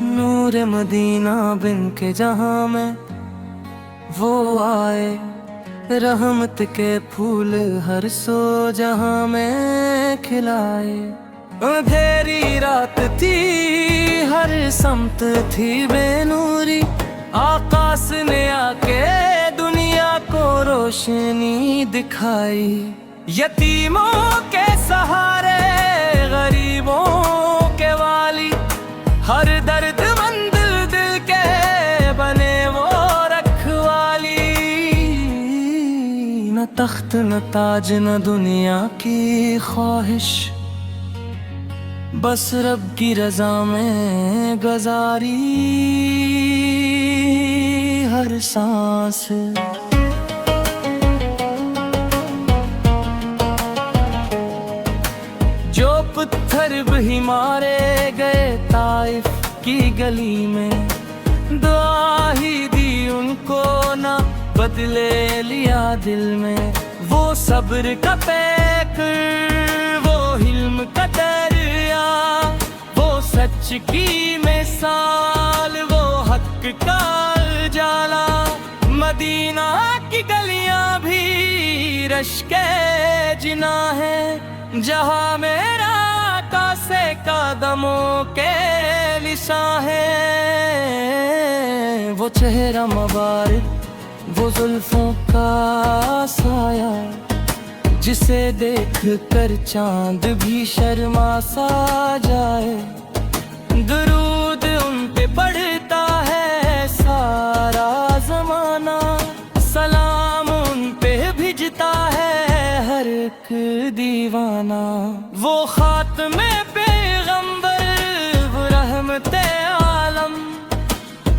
नूरे Medina बिन के जहां में वो आए, रहमत के फूल हर सो जहां में खिलाए। अंधेरी रात थी, हर समत थी बेनूरी, आकाश ने आके दुनिया को रोशनी दिखाई। यतीमों के सहारे, गरीबों के वाली, हर दर्दमंद दिल के बने वो रखवाली। न तख्त न ताज न दुनिया की ख्वाहिश, बस रब की रजा में गुजारी हर सांस। जो पत्थर भी मारे गए ताइफ की गली में, दुआ ही दी उनको ना बदले लिया दिल में। वो सब्र का पैकर, वो हिल्म का दरिया, वो सच की मिसाल, वो हक का उजाला। मदीना की गलियां भी रश्के जिना है, जहां मेरा आका से कदमों के निशान है। वो चेहरा मुबारक, वो जुल्फों का साया, जिसे देख कर चांद भी शर्मा सा जाए। दुरूद उन पे पढ़ता है सारा जमाना, सलाम उन पे भिजता है हर एक दीवाना। वो खात्मे पैगंबर, वो रहमते आलम,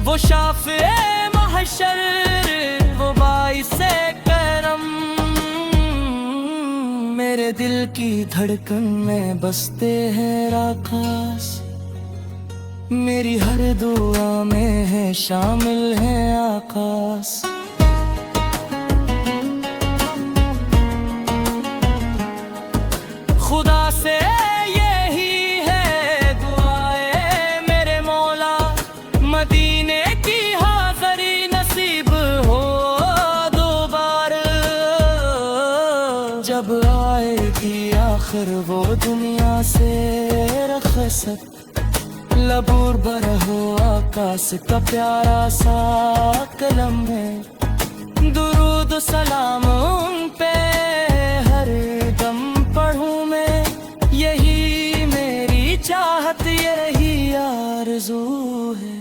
वो शाफ़े महशर, वो बाइसे करम। मेरे दिल की धड़कन में बसते हैं राखास, मेरी हर दुआ में है शामिल है आकाश। खुदा से यही है दुआएं मेरे मौला, मदीने की हाज़री नसीब हो दोबारा। जब आएगी आखिर वो दुनिया से रख़्सत, लबूर बर हो आकाश का प्यारा सा कलम है। दुरूद सलाम उन पे हर दम पढ़ूं मैं, यही मेरी चाहत, यही आरज़ू है।